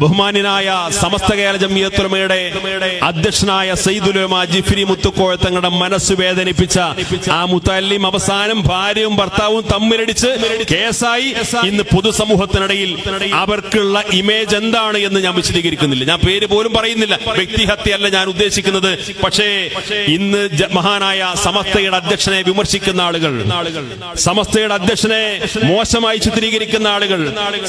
ബഹുമാന്യനായ സമസ്ത കേരള ജംഇയ്യത്തുൽ ഉലമയുടെ അധ്യക്ഷനായ സയ്യിദുൽ ഉലമ ജിഫ്രി മുത്തുക്കോയ തങ്ങളുടെ മനസ്സ് വേദനിപ്പിച്ച ആ മുത്തല്ലിം അവസാനം ഭാര്യയും ഭർത്താവും തമ്മിലടിച്ച് കേസായി. ഇന്ന് പൊതുസമൂഹത്തിനിടയിൽ അവർക്കുള്ള ഇമേജ് എന്താണ് എന്ന് ഞാൻ വിശദീകരിക്കുന്നില്ല. ഞാൻ പേര് പോലും പറയുന്നില്ല, വ്യക്തിഹത്യയല്ല ഞാൻ ഉദ്ദേശിക്കുന്നത്. പക്ഷേ ഇന്ന് മഹാനായ സമസ്തയുടെ അധ്യക്ഷനെ വിമർശിക്കുന്ന ആളുകൾ, സമസ്തയുടെ അധ്യക്ഷനെ മോശമായി ചിത്രീകരിക്കുന്ന ആളുകൾ,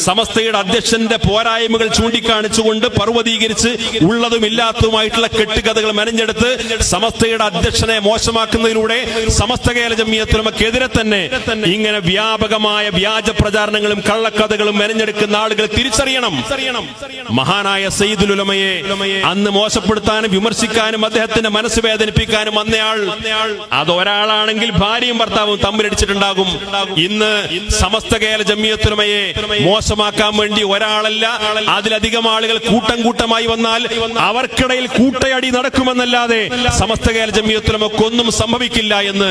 സമസ്തയുടെ അധ്യക്ഷന്റെ പോരായ്മകൾ ചൂണ്ടിക്കാണിച്ചുകൊണ്ട് പർവ്വതീകരിച്ച് ഉള്ളതും ഇല്ലാത്തതുമായിട്ടുള്ള കെട്ടുകഥകൾ മെനഞ്ഞെടുത്ത് സമസ്തയുടെ അധ്യക്ഷനെ മോശമാക്കുന്നതിലൂടെ സമസ്ത കേരള ജംഇയ്യത്തുൽ ഉലമക്കെതിരെ തന്നെ ഇങ്ങനെ വ്യാപകമായ വ്യാജ പ്രചാരണങ്ങളും കള്ളക്കഥകളും മെനഞ്ഞെടുക്കുന്ന ആളുകൾ തിരിച്ചറിയണം. മഹാനായ സയ്യിദുൽ ഉലമയെ അന്ന് മോശപ്പെടുത്താനും വിമർശിക്കാനും അദ്ദേഹത്തിന്റെ മനസ്സ് വേദനിപ്പിക്കാനും വന്നയാൾ അത് ഒരാളാണെങ്കിൽ ഭാര്യയും ഭർത്താവും തമ്മിലടിച്ചിട്ടുണ്ടാകും. ഇന്ന് സമസ്ത കേരള ജംഇയ്യത്തുൽ ഉലമയെ മോശമാക്കാൻ വേണ്ടി ഒരാളല്ല, അതിലധികം ആളുകൾ കൂട്ടം കൂട്ടമായി വന്നാൽ അവർക്കിടയിൽ കൂട്ടയടി നടക്കുമെന്നല്ലാതെ സമസ്ത കേരള ജംഇയ്യത്തുൽ ഉലമക്കൊന്നും സംഭവിക്കില്ല എന്ന്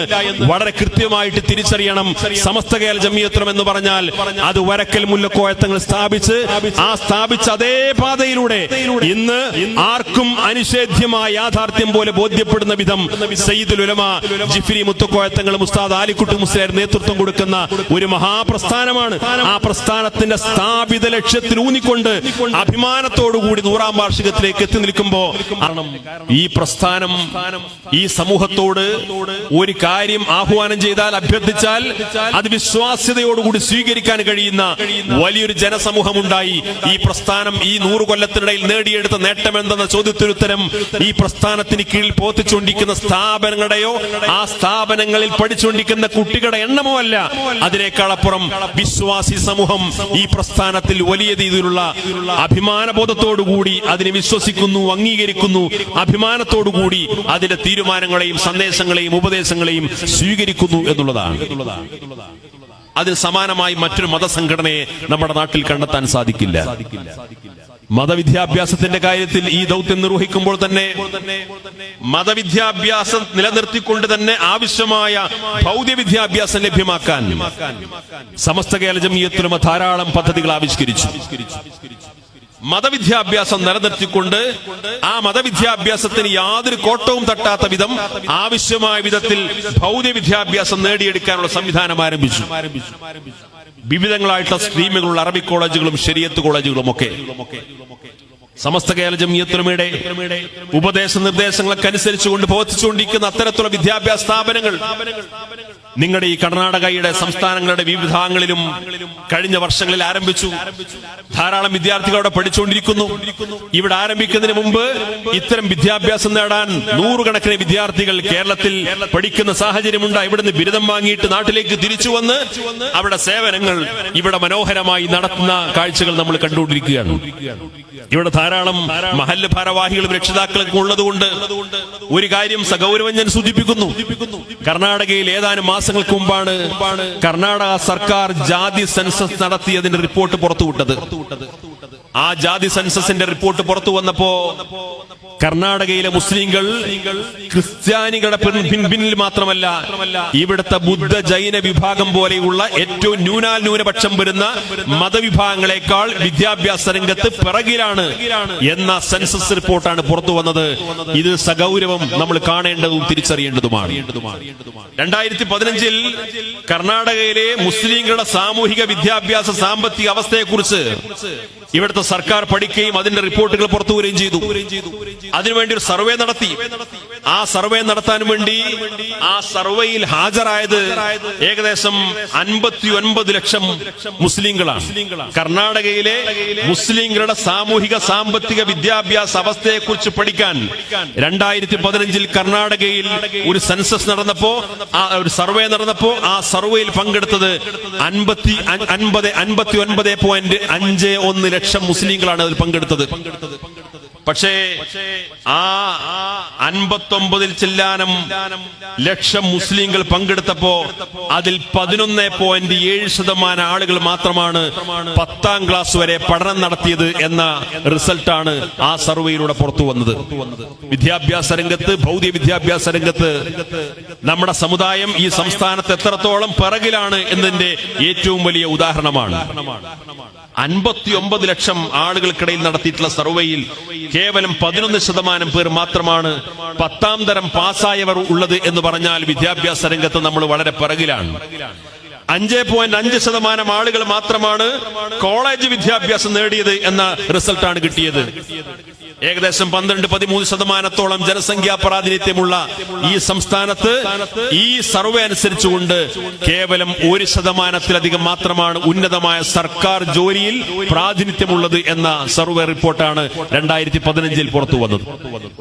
വളരെ കൃത്യമായിട്ട് തിരിച്ചറിയണം. സമസ്ത കേരള ജംഇയ്യത്തുൽ ഉലമ എന്ന് പറഞ്ഞാൽ അത് വരക്കൽ മുല്ലക്കോയ തങ്ങൾ സ്ഥാപിച്ച അതേ പാതയിലൂടെ ഇന്ന് ആർക്കും അനിഷേധ്യമായ യാഥാർത്ഥ്യം പോലെ ബോധ്യപ്പെടുന്ന വിധം സയ്യിദുൽ ഉലമ ജിഫ്രി മുത്തുക്കോയ തങ്ങൾ ഉസ്താദ് ആലിക്കുട്ടി മുസ്ലിയാർ നേതൃത്വം കൊടുക്കുന്ന ഒരു മഹാപ്രസ്ഥാനമാണ്. ആ പ്രസ്ഥാനത്തിന്റെ സ്ഥാപിത ലക്ഷ്യത്തിൽ ഊന്നിക്കൊണ്ട് അഭിമാനത്തോടുകൂടി 100ാം വാർഷികത്തിലേക്ക് എത്തി നിൽക്കുമ്പോ ഈ പ്രസ്ഥാനം ഈ സമൂഹത്തോട് ഒരു കാര്യം ആഹ്വാനം ചെയ്താൽ, അഭ്യർത്ഥിച്ചാൽ അത് വിശ്വാസ്യതയോടുകൂടി സ്വീകരിക്കാൻ കഴിയുന്ന വലിയൊരു ജനസമൂഹമുണ്ടായി. ഈ പ്രസ്ഥാനം ഈ 100 കൊല്ലത്തിനിടയിൽ നേടിയെടുത്ത നേട്ടമെന്തെന്ന ചോദ്യത്തിനുത്തരം ഈ പ്രസ്ഥാനത്തിന് കീഴിൽ പോത്തിച്ചുകൊണ്ടിരിക്കുന്ന സ്ഥാപനങ്ങളുടെയോ ആ സ്ഥാപനങ്ങളിൽ പഠിച്ചുകൊണ്ടിരിക്കുന്ന കുട്ടികളുടെ എണ്ണമോ അല്ല. അതിനേക്കാൾ അപ്പുറം വിശ്വാസി സമൂഹം ഈ പ്രസ്ഥാനത്തിൽ വലിയ രീതിയിലുള്ള അഭിമാനബോധത്തോടുകൂടി അതിനെ വിശ്വസിക്കുന്നു, അംഗീകരിക്കുന്നു. അഭിമാനത്തോടുകൂടി അതിന്റെ തീരുമാനങ്ങളെയും സന്ദേശങ്ങളെയും ഉപദേശങ്ങളെയും സ്വീകരിക്കുന്നു എന്നുള്ളതാണ്. അതിന് സമാനമായി മറ്റൊരു മതസംഘടനയെ നമ്മുടെ നാട്ടിൽ കണ്ടെത്താൻ സാധിക്കില്ല. മതവിദ്യാഭ്യാസത്തിന്റെ കാര്യത്തിൽ ഈ ദൗത്യം നിർവഹിക്കുമ്പോൾ തന്നെ മതവിദ്യാഭ്യാസം നിലനിർത്തിക്കൊണ്ട് തന്നെ ആവശ്യമായ ഭൗതിക വിദ്യാഭ്യാസം ലഭ്യമാക്കാൻ സമസ്ത കേരള ജംഇയ്യത്തുൽ ഉലമ ധാരാളം പദ്ധതികൾ ആവിഷ്കരിച്ചു. മതവിദ്യാഭ്യാസം നിലനിർത്തിക്കൊണ്ട് ആ മതവിദ്യാഭ്യാസത്തിന് യാതൊരു കോട്ടവും തട്ടാത്ത വിധം ആവശ്യമായ വിധത്തിൽ ഭൗതിക വിദ്യാഭ്യാസം നേടിയെടുക്കാനുള്ള സംവിധാനം ആരംഭിച്ചു. വിവിധങ്ങളായിട്ടുള്ള സ്ട്രീമുകളുള്ള അറബിക് കോളേജുകളും ശരീഅത്ത് കോളേജുകളും ഒക്കെ സമസ്ത കേരള ജംഇയ്യത്തുൽ ഉലമയുടെ ഉപദേശ നിർദ്ദേശങ്ങളൊക്കെ അനുസരിച്ചുകൊണ്ട് പ്രവർത്തിച്ചുകൊണ്ടിരിക്കുന്ന അത്തരത്തിലുള്ള വിദ്യാഭ്യാസ സ്ഥാപനങ്ങൾ നിങ്ങളുടെ ഈ കർണാടകയുടെ സംസ്ഥാനങ്ങളുടെ വിവിധാംഗങ്ങളിലും കഴിഞ്ഞ വർഷങ്ങളിൽ ആരംഭിച്ചു. ധാരാളം വിദ്യാർത്ഥികൾ അവിടെ പഠിച്ചുകൊണ്ടിരിക്കുന്നു. ഇവിടെ ആരംഭിക്കുന്നതിന് മുമ്പ് ഇത്തരം വിദ്യാഭ്യാസം നേടാൻ 100 കണക്കിന് വിദ്യാർത്ഥികൾ കേരളത്തിൽ പഠിക്കുന്ന സാഹചര്യമുണ്ട്. ഇവിടുന്ന് ബിരുദം വാങ്ങിയിട്ട് നാട്ടിലേക്ക് തിരിച്ചു വന്ന് അവിടെ സേവനങ്ങൾ ഇവിടെ മനോഹരമായി നടത്തുന്ന കാഴ്ചകൾ നമ്മൾ കണ്ടുകൊണ്ടിരിക്കുകയാണ്. ഇവിടെ ധാരാളം മഹല്ല് ഭാരവാഹികളും രക്ഷിതാക്കളൊക്കെ ഉള്ളതുകൊണ്ട് ഒരു കാര്യം സഗൗരവം ഞാൻ സൂചിപ്പിക്കുന്നു. കർണാടകയിൽ ഏതാനും മാസങ്ങൾക്ക് മുമ്പാണ് കർണാടക സർക്കാർ ജാതി സെൻസസ് നടത്തിയതിന്റെ റിപ്പോർട്ട് പുറത്തുവിട്ടത്. ആ ജാതി സെൻസസിന്റെ റിപ്പോർട്ട് പുറത്തു വന്നപ്പോ കർണാടകയിലെ മുസ്ലിങ്ങൾ ക്രിസ്ത്യാനികളുടെ പിന്നിൽ മാത്രമല്ല ഇവിടുത്തെ ബുദ്ധ ജൈന വിഭാഗം പോലെയുള്ള ഏറ്റവും ന്യൂനപക്ഷം വരുന്ന മതവിഭാഗങ്ങളെക്കാൾ വിദ്യാഭ്യാസ രംഗത്ത് പിറകിലാണ് എന്ന സെൻസസ് റിപ്പോർട്ടാണ് പുറത്തു വന്നത്. ഇത് സഗൗരവം നമ്മൾ കാണേണ്ടതും തിരിച്ചറിയേണ്ടതുമാണ്. 2015 കർണാടകയിലെ മുസ്ലിങ്ങളുടെ സാമൂഹിക വിദ്യാഭ്യാസ സാമ്പത്തിക അവസ്ഥയെക്കുറിച്ച് ഇവിടുത്തെ സർക്കാർ പഠിക്കുകയും അതിന്റെ റിപ്പോർട്ടുകൾ പുറത്തു വരികയും ചെയ്തു. അതിനുവേണ്ടി ഒരു സർവേ നടത്തി. ആ സർവേ നടത്താൻ വേണ്ടി ആ സർവേയിൽ ഹാജരായത് ഏകദേശം 59 ലക്ഷം മുസ്ലിങ്ങളാണ്. കർണാടകയിലെ മുസ്ലിങ്ങളുടെ സാമൂഹിക സാമ്പത്തിക വിദ്യാഭ്യാസ അവസ്ഥയെക്കുറിച്ച് പഠിക്കാൻ 2015 കർണാടകയിൽ ഒരു സെൻസസ് നടന്നപ്പോ, ഒരു സർവേ നടന്നപ്പോ ആ സർവേയിൽ പങ്കെടുത്തത് 59.51 ലക്ഷം മുസ്ലിങ്ങളാണ് അതിൽ പങ്കെടുത്തത്. പക്ഷേ ആ 59 ചില്ലാനം ലക്ഷം മുസ്ലിങ്ങൾ പങ്കെടുത്തപ്പോ അതിൽ 11.7% ആളുകൾ മാത്രമാണ് 10ാം ക്ലാസ് വരെ പഠനം നടത്തിയത് എന്ന റിസൾട്ടാണ് ആ സർവേയിലൂടെ പുറത്തു വന്നത്. വിദ്യാഭ്യാസ രംഗത്ത്, ഭൗതിക വിദ്യാഭ്യാസ രംഗത്ത് നമ്മുടെ സമുദായം ഈ സംസ്ഥാനത്ത് എത്രത്തോളം പിറകിലാണ് എന്നതിന്റെ ഏറ്റവും വലിയ ഉദാഹരണമാണ്. 59 ലക്ഷം ആളുകൾക്കിടയിൽ നടത്തിയിട്ടുള്ള സർവേയിൽ കേവലം 11% പേർ മാത്രമാണ് 10ാം തരം പാസ്സായവർ ഉള്ളത് എന്ന് പറഞ്ഞാൽ വിദ്യാഭ്യാസ രംഗത്ത് നമ്മൾ വളരെ പിറകിലാണ്. 5.5% ആളുകൾ മാത്രമാണ് കോളേജ് വിദ്യാഭ്യാസം നേടിയത് എന്ന റിസൾട്ടാണ് കിട്ടിയത്. ഏകദേശം 12-13% ജനസംഖ്യാ പ്രാതിനിധ്യമുള്ള ഈ സംസ്ഥാനത്ത് ഈ സർവേ അനുസരിച്ചുകൊണ്ട് കേവലം 1% മാത്രമാണ് ഉന്നതമായ സർക്കാർ ജോലിയിൽ പ്രാതിനിധ്യമുള്ളത് എന്ന സർവേ റിപ്പോർട്ടാണ് 2015 പുറത്തു വന്നത്.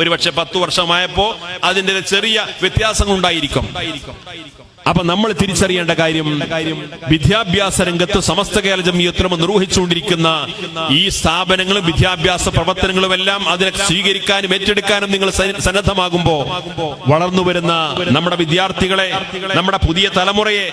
ഒരുപക്ഷെ 10 വർഷമായപ്പോ അതിന്റെ ചെറിയ വ്യത്യാസങ്ങൾ ഉണ്ടായിരിക്കും. അപ്പൊ നമ്മൾ തിരിച്ചറിയേണ്ട കാര്യം, വിദ്യാഭ്യാസ രംഗത്ത് സമസ്ത കേരള ജംഇയ്യത്തുൽ ഉലമ നിർവഹിച്ചുകൊണ്ടിരിക്കുന്ന ഈ സ്ഥാപനങ്ങളും വിദ്യാഭ്യാസ പ്രവർത്തനങ്ങളും എല്ലാം അതിനെ സ്വീകരിക്കാനും ഏറ്റെടുക്കാനും നിങ്ങൾ സന്നദ്ധമാകുമ്പോ വളർന്നു വരുന്ന നമ്മുടെ വിദ്യാർത്ഥികളെ, നമ്മുടെ പുതിയ തലമുറയെ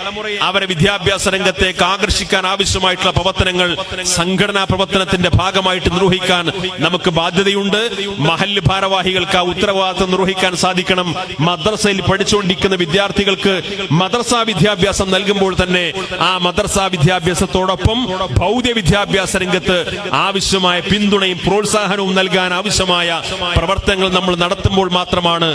അവരെ വിദ്യാഭ്യാസ രംഗത്തേക്ക് ആകർഷിക്കാൻ ആവശ്യമായിട്ടുള്ള പ്രവർത്തനങ്ങൾ സംഘടനാ പ്രവർത്തനത്തിന്റെ ഭാഗമായിട്ട് നിർവഹിക്കാൻ നമുക്ക് ബാധ്യതയുണ്ട്. മഹല്ല് ഭാരവാഹികൾക്ക് ആ ഉത്തരവാദിത്വം നിർവഹിക്കാൻ സാധിക്കണം. മദ്രസയിൽ പഠിച്ചുകൊണ്ടിരിക്കുന്ന വിദ്യാർത്ഥികൾക്ക് മദ്രസാ വിദ്യാഭ്യാസം നൽകുമ്പോൾ തന്നെ ആ മദ്രസാ വിദ്യാഭ്യാസത്തോടൊപ്പം ഭൗതിക വിദ്യാഭ്യാസ രംഗത്ത് ആവശ്യമായ പിന്തുണയും പ്രോത്സാഹനവും നൽകാൻ ആവശ്യമായ പ്രവർത്തനങ്ങൾ നമ്മൾ നടത്തുമ്പോൾ മാത്രമാണ്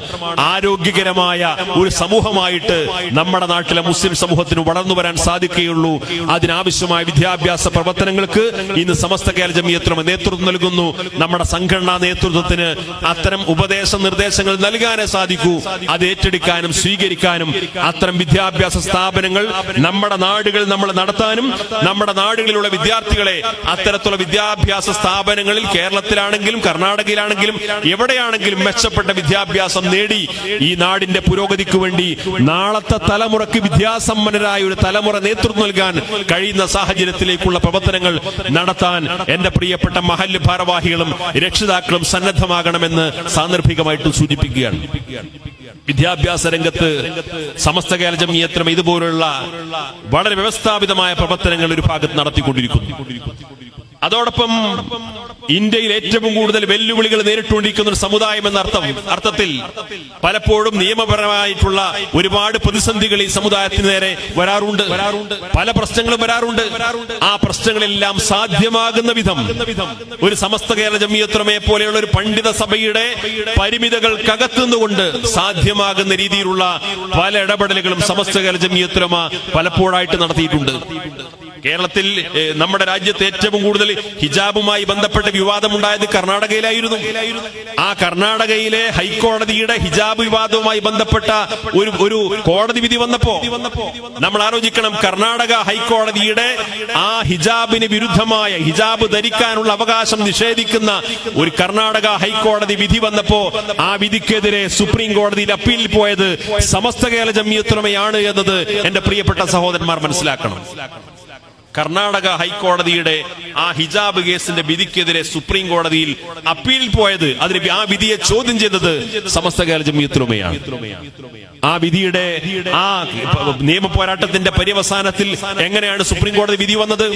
ആരോഗ്യകരമായ ഒരു സമൂഹമായിട്ട് നമ്മുടെ നാട്ടിലെ മുസ്ലിം സമൂഹത്തിന് വളർന്നു വരാൻ സാധിക്കുകയുള്ളൂ. അതിനാവശ്യമായ വിദ്യാഭ്യാസ പ്രവർത്തനങ്ങൾക്ക് ഇന്ന് സമസ്ത കേരള ജംഇയ്യത്തുൽ ഉലമ നേതൃത്വം നൽകുന്നു. നമ്മുടെ സംഘടനാ നേതൃത്വത്തിന് അത്തരം ഉപദേശ നിർദ്ദേശങ്ങൾ നൽകാനേ സാധിക്കൂ. അത് ഏറ്റെടുക്കാനും സ്വീകരിക്കാനും അത്തരം വിദ്യാഭ്യാസ സ്ഥാപനങ്ങൾ നമ്മുടെ നാടുകൾ നമ്മൾ നടത്താനും നമ്മുടെ നാടുകളിലുള്ള വിദ്യാർത്ഥികളെ അത്തരത്തിലുള്ള വിദ്യാഭ്യാസ സ്ഥാപനങ്ങളിൽ കേരളത്തിലാണെങ്കിലും കർണാടകയിലാണെങ്കിലും എവിടെയാണെങ്കിലും മെച്ചപ്പെട്ട വിദ്യാഭ്യാസം നേടി ഈ നാടിന്റെ പുരോഗതിക്ക് വേണ്ടി നാളത്തെ തലമുറയ്ക്ക് വിദ്യാസമ്പന്നരായ ഒരു തലമുറ നേതൃത്വം നൽകാൻ കഴിയുന്ന സാഹചര്യത്തിലേക്കുള്ള പ്രവർത്തനങ്ങൾ നടത്താൻ എന്റെ പ്രിയപ്പെട്ട മഹല്ല് ഭാരവാഹികളും രക്ഷിതാക്കളും സന്നദ്ധമാകണമെന്ന് സാന്ദർഭികമായിട്ട് സൂചിപ്പിക്കുകയാണ്. വിദ്യാഭ്യാസ രംഗത്ത് സമസ്ത കേരള ജംഇയ്യത്തുൽ ഉലമ ഇതുപോലുള്ള വളരെ വ്യവസ്ഥാപിതമായ പ്രവർത്തനങ്ങൾ ഒരു ഭാഗത്ത് നടത്തിക്കൊണ്ടിരിക്കുന്നു. അതോടൊപ്പം ഇന്ത്യയിൽ ഏറ്റവും കൂടുതൽ വെല്ലുവിളികൾ നേരിട്ടുകൊണ്ടിരിക്കുന്ന ഒരു സമുദായം എന്ന അർത്ഥത്തിൽ പലപ്പോഴും നിയമപരമായിട്ടുള്ള ഒരുപാട് പ്രതിസന്ധികൾ ഈ സമുദായത്തിന് നേരെ വരാറുണ്ട്. പല പ്രശ്നങ്ങളും വരാറുണ്ട്. ആ പ്രശ്നങ്ങളെല്ലാം സാധ്യമാകുന്ന വിധം ഒരു സമസ്ത കേരള ജംഇയ്യത്തുൽ ഉലമയെ പോലെയുള്ള ഒരു പണ്ഡിത സഭയുടെ പരിമിതികൾക്കകത്തുനിന്നുകൊണ്ട് സാധ്യമാകുന്ന രീതിയിലുള്ള പല ഇടപെടലുകളും സമസ്ത കേരള ജംഇയ്യത്തുൽ ഉലമ പലപ്പോഴായിട്ട് നടത്തിയിട്ടുണ്ട്. കേരളത്തിൽ നമ്മുടെ രാജ്യത്ത് ഏറ്റവും കൂടുതൽ ഹിജാബുമായി ബന്ധപ്പെട്ട വിവാദമുണ്ടായത് കർണാടകയിലായിരുന്നു. ആ കർണാടകയിലെ ഹൈക്കോടതിയുടെ ഹിജാബ് വിവാദവുമായി ബന്ധപ്പെട്ട ഒരു കോടതി വിധി വന്നപ്പോ നമ്മൾ ആലോചിക്കണം, കർണാടക ഹൈക്കോടതിയുടെ ആ ഹിജാബിന് വിരുദ്ധമായ, ഹിജാബ് ധരിക്കാനുള്ള അവകാശം നിഷേധിക്കുന്ന ഒരു കർണാടക ഹൈക്കോടതി വിധി വന്നപ്പോ ആ വിധിക്കെതിരെ സുപ്രീം കോടതിയിൽ അപ്പീലിൽ പോയത് സമസ്ത കേരള ജംഇയ്യത്തുൽ ഉലമയാണ് എന്നത് എന്റെ പ്രിയപ്പെട്ട സഹോദരന്മാർ മനസ്സിലാക്കണം. കർണാടക ഹൈക്കോടതിയുടെ ആ ഹിജാബ് കേസിന്റെ വിധിക്കെതിരെ സുപ്രീം കോടതിയിൽ അപ്പീൽ പോയത്, അതിന് ആ വിധിയെ ചോദ്യം ചെയ്തത് സമസ്ത കേരള ജംഇയ്യത്തുൽ ഉലമയാണ്. ആ വിധിയുടെ ആ നിയമ പോരാട്ടത്തിന്റെ പര്യവസാനത്തിൽ എങ്ങനെയാണ് സുപ്രീം കോടതി വിധി വന്നത്?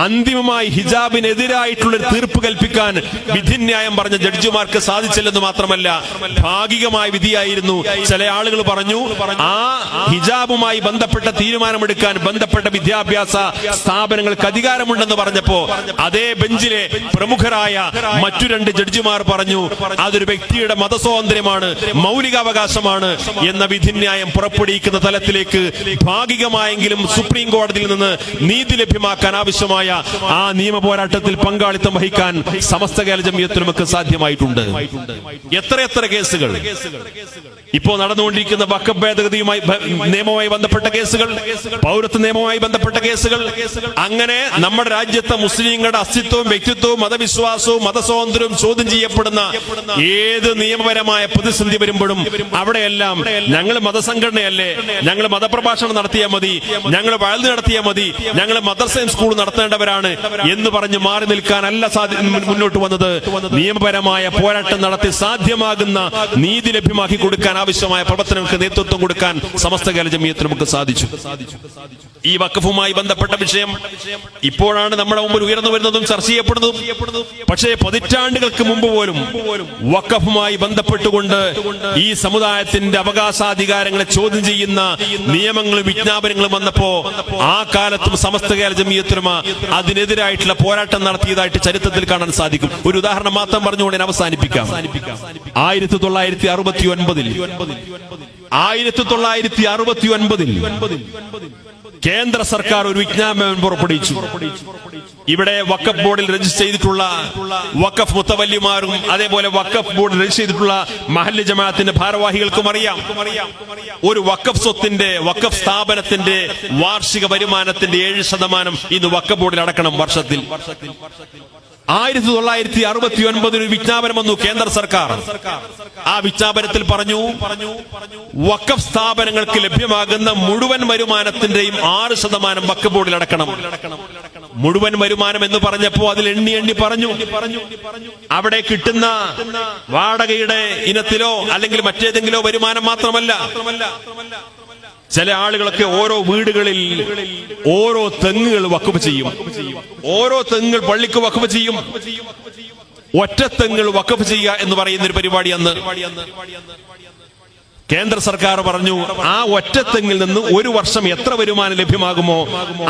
അന്തിമമായി ഹിജാബിനെതിരായിട്ടുള്ള തീർപ്പ് കൽപ്പിക്കാൻ വിധിന്യായം പറഞ്ഞ ജഡ്ജിമാർക്ക് സാധിച്ചില്ലെന്ന് മാത്രമല്ല, ഭാഗികമായ വിധിയായിരുന്നു. ചില ആളുകൾ പറഞ്ഞു ആ ഹിജാബുമായി ബന്ധപ്പെട്ട തീരുമാനമെടുക്കാൻ ബന്ധപ്പെട്ട വിദ്യാഭ്യാസ സ്ഥാപനങ്ങൾക്ക് അധികാരമുണ്ടെന്ന് പറഞ്ഞപ്പോ അതേ ബെഞ്ചിലെ പ്രമുഖരായ മറ്റു 2 ജഡ്ജിമാർ പറഞ്ഞു അതൊരു വ്യക്തിയുടെ മതസ്വാതന്ത്ര്യമാണ്, മൗലികാവകാശമാണ് എന്ന വിധിന്യായം പുറപ്പെടുവിക്കുന്ന തലത്തിലേക്ക് ഭാഗികമായെങ്കിലും സുപ്രീം കോടതിയിൽ നിന്ന് നീതി ലഭ്യമാക്കാൻ ആവശ്യമായ ആ നിയമ പോരാട്ടത്തിൽ പങ്കാളിത്തം വഹിക്കാൻ സമസ്ത കേരള ജംഇയ്യത്തുൽ ഉലമക്ക് സാധ്യമായിട്ടുണ്ട്. എത്രയെത്ര കേസുകൾ ഇപ്പോൾ നടന്നുകൊണ്ടിരിക്കുന്ന വഖഫ് ഭേദഗതിയുമായി നിയമവുമായി ബന്ധപ്പെട്ട കേസുകൾ, പൗരത്വ നിയമവുമായി ബന്ധപ്പെട്ട കേസുകൾ. അങ്ങനെ നമ്മുടെ രാജ്യത്തെ മുസ്ലിങ്ങളുടെ അസ്തിത്വവും വ്യക്തിത്വവും മതവിശ്വാസവും മതസ്വാതന്ത്ര്യവും ചോദ്യം ചെയ്യപ്പെടുന്ന ഏത് നിയമപരമായ പ്രതിസന്ധി വരുമ്പോഴും അവിടെയെല്ലാം ഞങ്ങൾ മതസംഘടനയല്ലേ, ഞങ്ങൾ മതപ്രഭാഷണം നടത്തിയാൽ മതി, ഞങ്ങൾ വഴൽ നടത്തിയാൽ മതി, ഞങ്ങൾ മദ്രസയും സ്കൂൾ നടത്തേണ്ടവരാണ് എന്ന് പറഞ്ഞ് മാറി നിൽക്കാനല്ല മുന്നോട്ട് വന്നത്. നിയമപരമായ പോരാട്ടം നടത്തി സാധ്യമാകുന്ന നീതി ലഭ്യമാക്കി കൊടുക്കാൻ ആവശ്യമായ പ്രവർത്തനങ്ങൾക്ക് നേതൃത്വം കൊടുക്കാൻ സമസ്ത കേരള ജമിയത്തിന് നമുക്ക് സാധിച്ചു. ഈ വഖഫുമായി ബന്ധപ്പെട്ട വിഷയം ഇപ്പോഴാണ് നമ്മുടെ മുമ്പിൽ ഉയർന്നു വരുന്നതും ചർച്ച ചെയ്യപ്പെടുന്നതും. പക്ഷേ പതിറ്റാണ്ടുകൾക്ക് മുമ്പ് പോലും വഖഫുമായി ബന്ധപ്പെട്ടുകൊണ്ട് ഈ സമുദായത്തിന്റെ അവകാശാധികാരങ്ങളെ ചോദ്യം ചെയ്യുന്ന നിയമങ്ങളും വിജ്ഞാപനങ്ങളും വന്നപ്പോ ആ കാലത്തും സമസ്ത കേരള ജമിയത്തുലമ അതിനെതിരായിട്ടുള്ള പോരാട്ടം നടത്തിയതായിട്ട് ചരിത്രത്തിൽ കാണാൻ സാധിക്കും. ഒരു ഉദാഹരണം മാത്രം പറഞ്ഞുകൊണ്ട് ഞാൻ അവസാനിപ്പിക്കാം. 1969 കേന്ദ്ര സർക്കാർ ഒരു വിജ്ഞാപനം പുറപ്പെടുവിച്ചു. ഇവിടെ വഖഫ് ബോർഡിൽ രജിസ്റ്റർ ചെയ്തിട്ടുള്ള വഖഫ് മുത്തവല്ലിമാരും അതേപോലെ വഖഫ് ബോർഡിൽ രജിസ്റ്റർ ചെയ്തിട്ടുള്ള മഹല്ല് ജമാഅത്തിന്റെ ഭാരവാഹികൾക്കും അറിയാം, ഒരു വഖഫ് സ്വത്തിന്റെ വഖഫ് സ്ഥാപനത്തിന്റെ വാർഷിക വരുമാനത്തിന്റെ 7% ഇന്ന് വഖഫ് ബോർഡിൽ അടക്കണം വർഷത്തിൽ. 1969 ഒരു വിജ്ഞാപനം വന്നു കേന്ദ്ര സർക്കാർ. ആ വിജ്ഞാപനത്തിൽ പറഞ്ഞു വഖഫ് സ്ഥാപനങ്ങൾക്ക് ലഭ്യമാകുന്ന മുഴുവൻ വരുമാനത്തിന്റെയും 6% വഖഫ് ബോർഡിൽ അടക്കണം. മുഴുവൻ വരുമാനം എന്ന് പറഞ്ഞപ്പോ അതിൽ എണ്ണി പറഞ്ഞു അവിടെ കിട്ടുന്ന വാടകയുടെ ഇനത്തിലോ അല്ലെങ്കിൽ മറ്റേതെങ്കിലോ വരുമാനം മാത്രമല്ല. ചില ആളുകളൊക്കെ ഓരോ വീടുകളിൽ ഓരോ തെങ്ങുകൾ വഖഫ് ചെയ്യും, ഓരോ തെങ്ങുകൾ പള്ളിക്ക് വഖഫ് ചെയ്യും. ഒറ്റ തെങ്ങുകൾ വഖഫ് ചെയ്യുക എന്ന് പറയുന്ന ഒരു പരിപാടി അന്ന് കേന്ദ്ര സർക്കാർ പറഞ്ഞു ആ ഒറ്റത്തെങ്ങിൽ നിന്ന് ഒരു വർഷം എത്ര വരുമാനം ലഭ്യമാകുമോ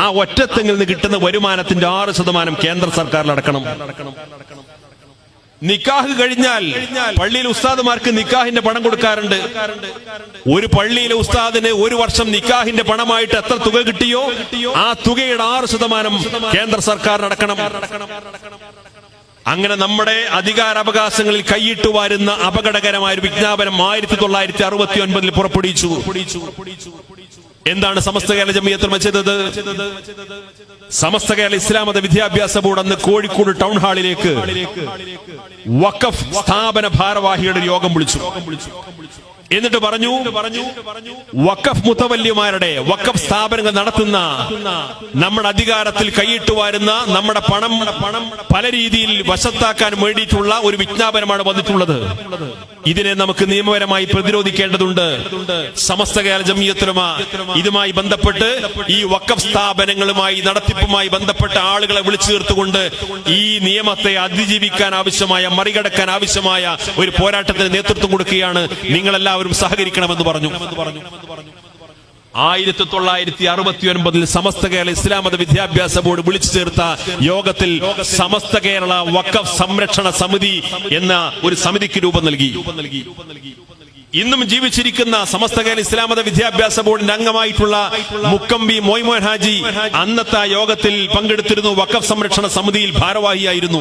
ആ ഒറ്റത്തെങ്ങിൽ നിന്ന് കിട്ടുന്ന വരുമാനത്തിന്റെ 6% കേന്ദ്ര സർക്കാരിൽ അടക്കണം. നിക്കാഹ് കഴിഞ്ഞാൽ പള്ളിയിലെ ഉസ്താദുമാർക്ക് നിക്കാഹിന്റെ പണം കൊടുക്കാറുണ്ട്. ഒരു പള്ളിയിലെ ഉസ്താദിന് ഒരു വർഷം നിക്കാഹിന്റെ പണമായിട്ട് എത്ര തുക കിട്ടിയോ ആ തുകയുടെ 6% കേന്ദ്ര സർക്കാരിന് അടക്കണം. അങ്ങനെ നമ്മുടെ അധികാരാവകാശങ്ങളിൽ കൈയിട്ട് വാരുന്ന അപകടകരമായ ഒരു വിജ്ഞാപനം 1969 പുറപ്പെടുവിച്ചു. എന്താണ് സമസ്ത കേരള ജമിയത്തുലമ ചെയ്തത്? സമസ്ത കേരള ഇസ്ലാം മത വിദ്യാഭ്യാസ ബോർഡ് അന്ന് കോഴിക്കോട് ടൗൺ ഹാളിലേക്ക് വഖഫ് സ്ഥാപന ഭാരവാഹികളുടെ യോഗം വിളിച്ചു. എന്നിട്ട് പറഞ്ഞു വഖഫ് മുത്തവല്ലിമാരുടെ വഖഫ് സ്ഥാപനങ്ങൾ നടത്തുന്ന നമ്മുടെ അധികാരത്തിൽ കൈയിട്ട് വാരുന്ന നമ്മുടെ പണം പല രീതിയിൽ വശത്താക്കാൻ വേണ്ടിയിട്ടുള്ള ഒരു വിജ്ഞാപനമാണ് വന്നിട്ടുള്ളത്. ഇതിനെ നമുക്ക് നിയമപരമായി പ്രതിരോധിക്കേണ്ടതുണ്ട്. സമസ്ത കേരള ജമിയത്തുലമ ഇതുമായി ബന്ധപ്പെട്ട് ഈ വഖഫ് സ്ഥാപനങ്ങളുമായി നടത്തിപ്പുമായി ബന്ധപ്പെട്ട ആളുകളെ വിളിച്ചു ചേർത്തുകൊണ്ട് ഈ നിയമത്തെ അതിജീവിക്കാൻ ആവശ്യമായ മറികടക്കാൻ ആവശ്യമായ ഒരു പോരാട്ടത്തിന് നേതൃത്വം കൊടുക്കുകയാണ്. നിങ്ങളെല്ലാവരും സഹകരിക്കണമെന്ന് പറഞ്ഞു. 1969 സമസ്ത കേരള ഇസ്ലാം മത വിദ്യാഭ്യാസ ബോർഡ് വിളിച്ചു ചേർത്ത യോഗത്തിൽ സമസ്ത കേരള വഖഫ് സംരക്ഷണ സമിതി എന്ന ഒരു സമിതിക്ക് രൂപം നൽകി. ഇന്നും ജീവിച്ചിരിക്കുന്ന സമസ്ത കേരള ഇസ്ലാം മത വിദ്യാഭ്യാസ ബോർഡിന്റെ അംഗമായിട്ടുള്ള മുക്കമ്പി മോയ്മോൻ ഹാജി അന്നത്തെ യോഗത്തിൽ പങ്കെടുത്തിരുന്നു. വഖഫ് സംരക്ഷണ സമിതിയിൽ ഭാരവാഹിയായിരുന്നു.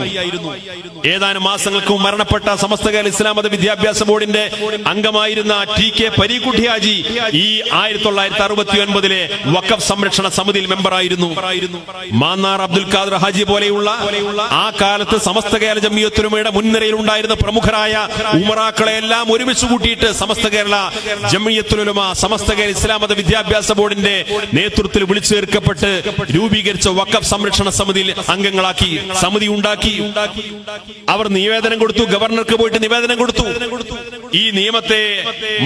ഏതാനും മാസങ്ങൾക്ക് മരണപ്പെട്ട സമസ്ത കേരള ഇസ്ലാം മത വിദ്യാഭ്യാസ ബോർഡിന്റെ അംഗമായിരുന്ന TK പരീക്കുട്ടി ഹാജി ഈ 1969 വഖഫ് സംരക്ഷണ സമിതിയിൽ മെമ്പറായിരുന്നു. മാന്നാർ അബ്ദുൽ ഖാദർ ഹാജി പോലെയുള്ള ആ കാലത്ത് സമസ്ത കേരള ജമിയത്തുലമയുടെ മുൻനിരയിൽ ഉണ്ടായിരുന്ന പ്രമുഖരായ ഉമറാക്കളെ എല്ലാം ഒരുമിച്ച് കൂട്ടിയിട്ട് സമസ്ത കേരള ജമിയത്തുലമ സമസ്ത കേരള ഇസ്ലാം മത വിദ്യാഭ്യാസ ബോർഡിന്റെ നേതൃത്വത്തിൽ വിളിച്ചു ചേർക്കപ്പെട്ട് രൂപീകരിച്ച വഖഫ് സംരക്ഷണ സമിതിയിൽ അംഗങ്ങളാക്കി സമിതി ഉണ്ടാക്കി. അവർ നിവേദനം കൊടുത്തു, ഗവർണർക്ക് പോയിട്ട് നിവേദനം കൊടുത്തു. ഈ നിയമത്തെ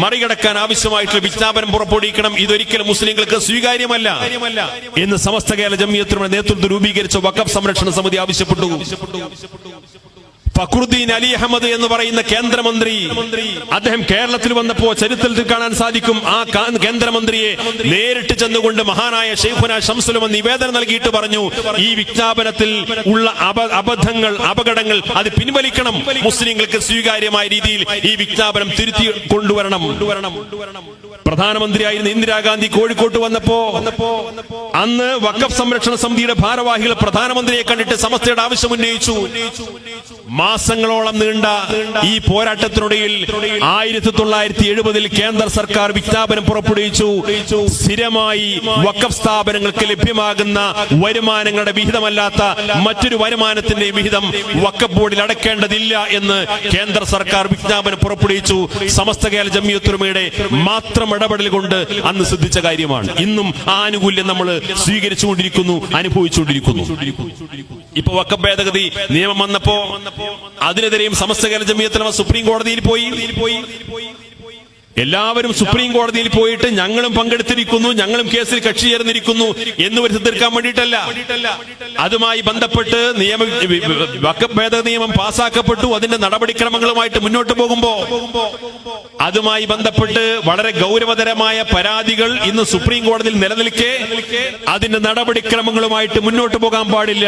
മറികടക്കാൻ ആവശ്യമായിട്ടുള്ള വിജ്ഞാപനം പുറപ്പെടുവിക്കണം, ഇതൊരിക്കലും മുസ്ലിങ്ങൾക്ക് സ്വീകാര്യമല്ല എന്ന് സമസ്ത കേരള ജമിയത്തുലമയുടെ നേതൃത്വത്തിൽ രൂപീകരിച്ച വഖഫ് സംരക്ഷണ സമിതി ആവശ്യപ്പെട്ടു. ഫഖ്റുദ്ദീൻ അലി അഹമ്മദ് എന്ന് പറയുന്ന കേന്ദ്രമന്ത്രി അദ്ദേഹം കേരളത്തിൽ വന്നപ്പോ ചരിത്രത്തിൽ കാണാൻ സാധിക്കും ആ കേന്ദ്രമന്ത്രിയെ നേരിട്ട് ചെന്നുകൊണ്ട് മഹാനായ ശൈഖുന ശംസുലമ നിവേദനം നൽകിയിട്ട് പറഞ്ഞു ഈ വിജ്ഞാപനത്തിൽ ഉള്ള അബദ്ധങ്ങൾ അപകടങ്ങൾ അത് പിൻവലിക്കണം, മുസ്ലിങ്ങൾക്ക് സ്വീകാര്യമായ രീതിയിൽ ഈ വിജ്ഞാപനം വിജ്ഞാപനം തിരുത്തി കൊണ്ടുവരണം. പ്രധാനമന്ത്രിയായിരുന്ന ഇന്ദിരാഗാന്ധി കോഴിക്കോട്ട് വന്നപ്പോ അന്ന് വഖഫ് സംരക്ഷണ സമിതിയുടെ ഭാരവാഹികൾ പ്രധാനമന്ത്രിയെ കണ്ടിട്ട് സമസ്തയുടെ ആവശ്യം ഉന്നയിച്ചു. മാസങ്ങളോളം നീണ്ട ഈ പോരാട്ടത്തിനൊടുവിൽ 1970 കേന്ദ്ര സർക്കാർ വിജ്ഞാപനം പുറപ്പെടുവിച്ചു. സ്ഥിരമായി വഖഫ് സ്ഥാപനങ്ങൾക്ക് ലഭ്യമാകുന്ന വരുമാനങ്ങളുടെ വിഹിതമല്ലാത്ത മറ്റൊരു വരുമാനത്തിന്റെ വിഹിതം വഖഫ് ബോർഡിൽ അടയ്ക്കേണ്ടതില്ല എന്ന് കേന്ദ്ര സർക്കാർ വിജ്ഞാപനം പുറപ്പെടുവിച്ചു. സമസ്ത കേരള ജംഇയ്യത്തുൽ ഉലമയുടെ മാത്രം ഇടപെടൽ കൊണ്ട് അന്ന് സിദ്ധിച്ച കാര്യമാണ്. ഇന്നും ആ ആനുകൂല്യം നമ്മൾ സ്വീകരിച്ചുകൊണ്ടിരിക്കുന്നു, അനുഭവിച്ചുകൊണ്ടിരിക്കുന്നു. ഇപ്പൊ വഖഫ് ഭേദഗതി നിയമം വന്നപ്പോ അതിനെതിരെയും സമസ്ത കേരള ജംഇയ്യത്തുൽ ഉലമ സുപ്രീം കോടതിയിൽ പോയി. എല്ലാവരും സുപ്രീം കോടതിയിൽ പോയിട്ട് ഞങ്ങളും പങ്കെടുത്തിരിക്കുന്നു, ഞങ്ങളും കേസിൽ കക്ഷി ചേർന്നിരിക്കുന്നു എന്ന് വരുത്തി തീർക്കാൻ വേണ്ടിയിട്ടല്ല. അതുമായി ബന്ധപ്പെട്ട് വഖഫ് ഭേദഗതി നിയമം പാസ്സാക്കപ്പെട്ടു. അതിന്റെ നടപടിക്രമങ്ങളുമായിട്ട് മുന്നോട്ട് പോകുമ്പോ അതുമായി ബന്ധപ്പെട്ട് വളരെ ഗൗരവതരമായ പരാതികൾ ഇന്ന് സുപ്രീം കോടതിയിൽ നിലനിൽക്കെ അതിന്റെ നടപടിക്രമങ്ങളുമായിട്ട് മുന്നോട്ട് പോകാൻ പാടില്ല.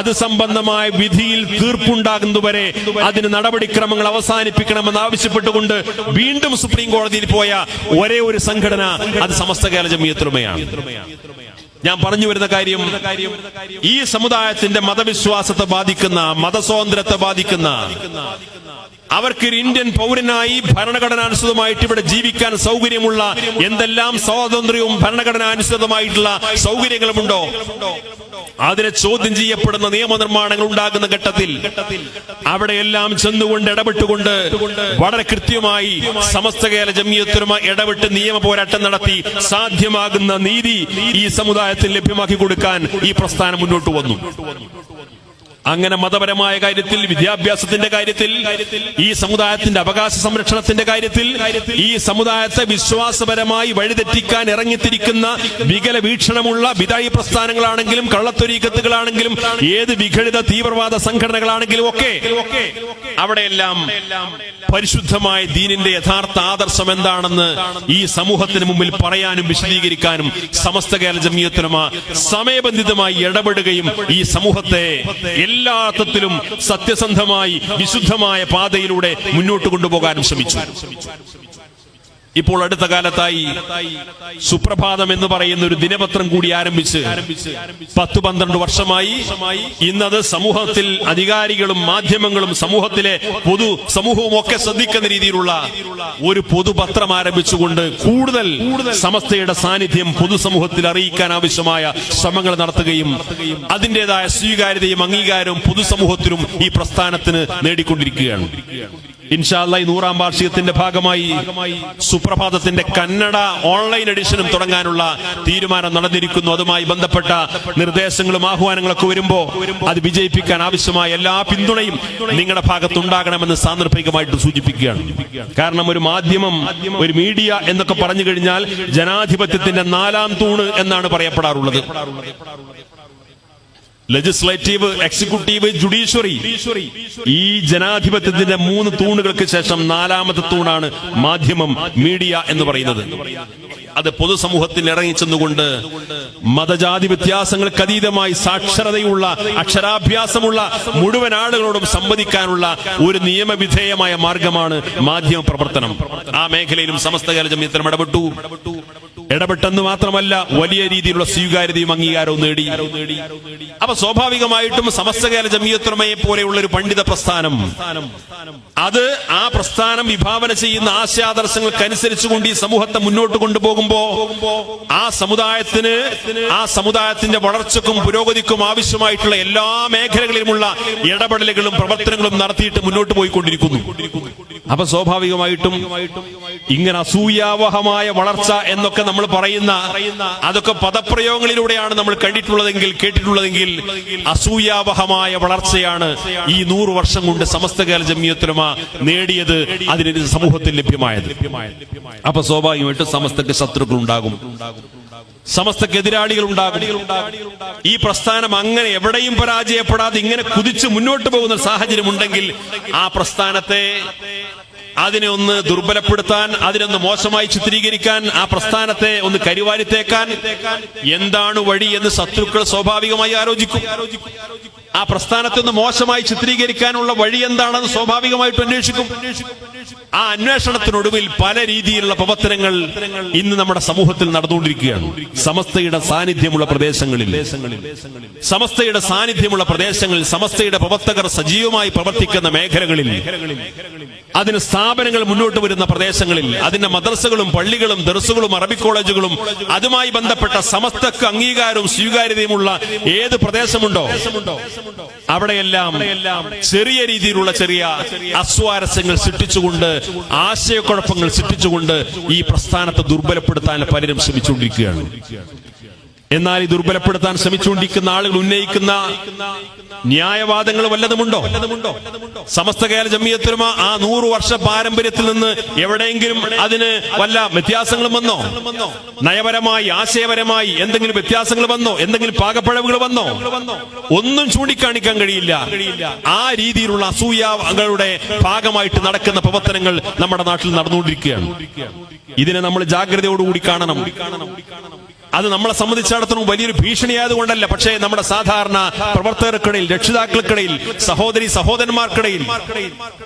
അത് സംബന്ധമായ വിധിയിൽ തീർപ്പുണ്ടാകുന്നതുവരെ അതിന് നടപടിക്രമങ്ങൾ അവസാനിപ്പിക്കണമെന്ന് ആവശ്യപ്പെട്ടുകൊണ്ട് വീണ്ടും സുപ്രീം കോടതിയിൽ പോയ ഒരേ ഒരു സംഘടന അത് സമസ്ത കേരള ജംഇയ്യത്തുൽ ഉലമയാണ്. ഞാൻ പറഞ്ഞു വരുന്ന കാര്യം, ഈ സമുദായത്തിന്റെ മതവിശ്വാസത്തെ ബാധിക്കുന്ന, മതസ്വാതന്ത്ര്യത്തെ ബാധിക്കുന്ന, അവർക്ക് ഇന്ത്യൻ പൗരനായി ഭരണഘടനാനുസൃതമായിട്ട് ഇവിടെ ജീവിക്കാൻ സൗകര്യമുള്ള എന്തെല്ലാം സ്വാതന്ത്ര്യവും ഭരണഘടനാനുസൃതമായിട്ടുള്ള സൗകര്യങ്ങളുമുണ്ടോ അതിനെ ചോദ്യം ചെയ്യപ്പെടുന്ന നിയമനിർമ്മാണങ്ങൾ ഉണ്ടാകുന്ന ഘട്ടത്തിൽ അവിടെയെല്ലാം ചെന്നുകൊണ്ട് ഇടപെട്ടുകൊണ്ട് വളരെ കൃത്യമായി സമസ്ത കേരള ജംഇയ്യത്തുൽ ഉലമ ഇടപെട്ട് നിയമ പോരാട്ടം നടത്തി സാധ്യമാകുന്ന നീതി ഈ സമുദായത്തിൽ ലഭ്യമാക്കി കൊടുക്കാൻ ഈ പ്രസ്ഥാനം മുന്നോട്ട് വന്നു. അങ്ങനെ മതപരമായ കാര്യത്തിൽ, വിദ്യാഭ്യാസത്തിന്റെ കാര്യത്തിൽ, ഈ സമുദായത്തിന്റെ അവകാശ സംരക്ഷണത്തിന്റെ കാര്യത്തിൽ, ഈ സമുദായത്തെ വിശ്വാസപരമായി വഴിതെറ്റിക്കാൻ ഇറങ്ങിത്തിരിക്കുന്ന വികല വീക്ഷണമുള്ള ബിദഅി പ്രസ്ഥാനങ്ങളാണെങ്കിലും കള്ളത്തൊരീഖത്തുകളാണെങ്കിലും ഏത് വിഘടിത തീവ്രവാദ സംഘടനകളാണെങ്കിലും ഒക്കെ അവിടെയെല്ലാം പരിശുദ്ധമായ ദീനിന്റെ യഥാർത്ഥ ആദർശം എന്താണെന്ന് ഈ സമൂഹത്തിന് മുമ്പിൽ പറയാനും വിശദീകരിക്കാനും സമസ്ത കേരള ജംഇയ്യത്തുൽ ഉലമ സമയബന്ധിതമായി ഇടപെടുകയും ഈ സമൂഹത്തെ എല്ലാ അർത്ഥത്തിലും സത്യസന്ധമായി വിശുദ്ധമായ പാതയിലൂടെ മുന്നോട്ട് കൊണ്ടുപോകാനും ശ്രമിച്ചു. ഇപ്പോൾ അടുത്ത കാലത്തായി സുപ്രഭാതം എന്ന് പറയുന്ന ഒരു ദിനപത്രം കൂടി ആരംഭിച്ച് 10-12 വർഷമായി ഇന്നത് സമൂഹത്തിൽ അധികാരികളും മാധ്യമങ്ങളും സമൂഹത്തിലെ സമൂഹവും ഒക്കെ ശ്രദ്ധിക്കുന്ന രീതിയിലുള്ള ഒരു പൊതുപത്രം ആരംഭിച്ചുകൊണ്ട് കൂടുതൽ സമസ്തയുടെ സാന്നിധ്യം പൊതുസമൂഹത്തിൽ അറിയിക്കാൻ ആവശ്യമായ ശ്രമങ്ങൾ നടത്തുകയും അതിൻ്റെതായ സ്വീകാര്യതയും അംഗീകാരവും പൊതുസമൂഹത്തിലും ഈ പ്രസ്ഥാനത്തിന് നേടിക്കൊണ്ടിരിക്കുകയാണ്. ഇൻഷാ അല്ലാഹ് 100ാം വാർഷികത്തിന്റെ ഭാഗമായി സുപ്രഭാതത്തിന്റെ കന്നഡ ഓൺലൈൻ എഡിഷനും തുടങ്ങാനുള്ള തീരുമാനം നടന്നിരിക്കുന്നു. അതുമായി ബന്ധപ്പെട്ട നിർദ്ദേശങ്ങളും ആഹ്വാനങ്ങളൊക്കെ വരുമ്പോ അത് വിജയിപ്പിക്കാൻ ആവശ്യമായ എല്ലാ പിന്തുണയും നിങ്ങളുടെ ഭാഗത്തുണ്ടാകണമെന്ന് സാന്ദർഭികമായിട്ട് സൂചിപ്പിക്കുകയാണ്. കാരണം ഒരു മാധ്യമം, ഒരു മീഡിയ എന്നൊക്കെ പറഞ്ഞു കഴിഞ്ഞാൽ ജനാധിപത്യത്തിന്റെ 4ാം തൂണ് എന്നാണ് പറയപ്പെടാറുള്ളത്. ലെജിസ്ലേറ്റീവ്, എക്സിക്യൂട്ടീവ്, ജുഡീഷ്യറി, ഈ ജനാധിപത്യത്തിന്റെ 3 തൂണുകൾക്ക് ശേഷം 4ാമത്തെ തൂണാണ് മാധ്യമം, മീഡിയ എന്ന് പറയുന്നത്. അത് പൊതുസമൂഹത്തിൽ ഇറങ്ങിച്ചെന്നുകൊണ്ട് മതജാതി വ്യത്യാസങ്ങൾക്ക് അതീതമായി സാക്ഷരതയുള്ള, അക്ഷരാഭ്യാസമുള്ള മുഴുവൻ ആളുകളോടും സംവദിക്കാനുള്ള ഒരു നിയമവിധേയമായ മാർഗമാണ് മാധ്യമ പ്രവർത്തനം. ആ മേഖലയിലും സമസ്ത കേരള ജംഇയ്യത്തുൽ ഉലമ ഇടപെട്ടെന്ന് മാത്രമല്ല വലിയ രീതിയിലുള്ള സ്വീകാര്യതയും അംഗീകാരവും നേടി. അപ്പൊ സ്വാഭാവികമായിട്ടും സമസ്ത കേരള ജംഇയ്യത്തുൽ ഉലമയെ പോലെയുള്ള ഒരു പണ്ഡിത പ്രസ്ഥാനം, അത് ആ പ്രസ്ഥാനം വിഭാവന ചെയ്യുന്ന ആശയാദർശങ്ങൾക്കനുസരിച്ചുകൊണ്ട് ഈ സമൂഹത്തെ മുന്നോട്ട് കൊണ്ടുപോകുമ്പോ ആ സമുദായത്തിന്റെ വളർച്ചക്കും പുരോഗതിക്കും ആവശ്യമായിട്ടുള്ള എല്ലാ മേഖലകളിലുമുള്ള ഇടപെടലുകളും പ്രവർത്തനങ്ങളും നടത്തിയിട്ട് മുന്നോട്ട് പോയിക്കൊണ്ടിരിക്കുന്നു. അപ്പൊ സ്വാഭാവികമായിട്ടും ഇങ്ങനെ അസൂയാവഹമായ വളർച്ച എന്നൊക്കെ നമ്മൾ പറയുന്ന അതൊക്കെ പദപ്രയോഗങ്ങളിലൂടെയാണ് നമ്മൾ കേട്ടിട്ടുള്ളതെങ്കിൽ അസൂയാവഹമായ വളർച്ചയാണ് ഈ 100 വർഷം കൊണ്ട് സമസ്ത കേരള ജംഇയ്യത്തുൽ ഉലമ നേടിയത്, അതിന് സമൂഹത്തിൽ ലഭ്യമായത്. അപ്പൊ സ്വാഭാവികമായിട്ടും സമസ്തക്ക് ശത്രുക്കൾ ഉണ്ടാകും, സമസ്തക്ക് എതിരാളികൾ ഉണ്ടാകും. ഈ പ്രസ്ഥാനം അങ്ങനെ എവിടെയും പരാജയപ്പെടാതെ ഇങ്ങനെ കുതിച്ച് മുന്നോട്ട് പോകുന്ന സാഹചര്യം ഉണ്ടെങ്കിൽ ആ പ്രസ്ഥാനത്തെ അതിനെ ഒന്ന് ദുർബലപ്പെടുത്താൻ, അതിനൊന്ന് മോശമായി ചിത്രീകരിക്കാൻ, ആ പ്രസ്ഥാനത്തെ ഒന്ന് കരിവാരിത്തേക്കാൻ എന്താണ് വഴി എന്ന് ശത്രുക്കൾ സ്വാഭാവികമായി ആലോചിക്കും. ആ പ്രസ്ഥാനത്തെ ഒന്ന് മോശമായി ചിത്രീകരിക്കാനുള്ള വഴി എന്താണെന്ന് സ്വാഭാവികമായിട്ടും അന്വേഷിക്കും. ആ അന്വേഷണത്തിനൊടുവിൽ പല രീതിയിലുള്ള പ്രവർത്തനങ്ങൾ ഇന്ന് നമ്മുടെ സമൂഹത്തിൽ നടന്നുകൊണ്ടിരിക്കുകയാണ്. സമസ്തയുടെ സാന്നിധ്യമുള്ള പ്രദേശങ്ങളിൽ സമസ്തയുടെ പ്രവർത്തകർ സജീവമായി പ്രവർത്തിക്കുന്ന മേഖലകളിൽ, അതിന് സ്ഥാപനങ്ങൾ മുന്നോട്ട് വരുന്ന പ്രദേശങ്ങളിൽ, അതിന്റെ മദ്രസകളും പള്ളികളും ദർസുകളും അറബി കോളേജുകളും അതുമായി ബന്ധപ്പെട്ട സമസ്തക്ക് അംഗീകാരവും സ്വീകാര്യതയുമുള്ള ഏത് പ്രദേശമുണ്ടോ അവിടെയെല്ലാം ചെറിയ രീതിയിലുള്ള ചെറിയ അസ്വാരസ്യങ്ങൾ സൃഷ്ടിച്ചുകൊണ്ട്, ആശയക്കുഴപ്പങ്ങൾ സൃഷ്ടിച്ചുകൊണ്ട് ഈ പ്രസ്ഥാനത്തെ ദുർബലപ്പെടുത്താൻ പലരും ശ്രമിച്ചുകൊണ്ടിരിക്കുകയാണ്. എന്നാൽ ഈ ദുർബലപ്പെടുത്താൻ ശ്രമിച്ചുകൊണ്ടിരിക്കുന്ന ആളുകൾ ഉന്നയിക്കുന്ന ന്യായവാദങ്ങൾ വല്ലതുമുണ്ടോ? സമസ്ത കേരള ജംഇയ്യത്തുൽ ഉലമ ആ 100 വർഷ പാരമ്പര്യത്തിൽ നിന്ന് എവിടെയെങ്കിലും അതിന് വല്ല വ്യത്യാസങ്ങളും വന്നോ? നയപരമായി, ആശയപരമായി എന്തെങ്കിലും വ്യത്യാസങ്ങൾ വന്നോ? എന്തെങ്കിലും പാകപ്പിഴവുകൾ വന്നോ? ഒന്നും ചൂണ്ടിക്കാണിക്കാൻ കഴിയില്ല. ആ രീതിയിലുള്ള അസൂയകളുടെ ഭാഗമായിട്ട് നടക്കുന്ന പ്രവർത്തനങ്ങൾ നമ്മുടെ നാട്ടിൽ നടന്നുകൊണ്ടിരിക്കുകയാണ്. ഇതിനെ നമ്മൾ ജാഗ്രതയോടുകൂടി കാണണം. അത് നമ്മളെ സംബന്ധിച്ചിടത്തോളം വലിയൊരു ഭീഷണിയായതുകൊണ്ടല്ല, പക്ഷേ നമ്മുടെ സാധാരണ പ്രവർത്തകർക്കിടയിൽ, രക്ഷിതാക്കൾക്കിടയിൽ, സഹോദരന്മാർക്കിടയിൽ,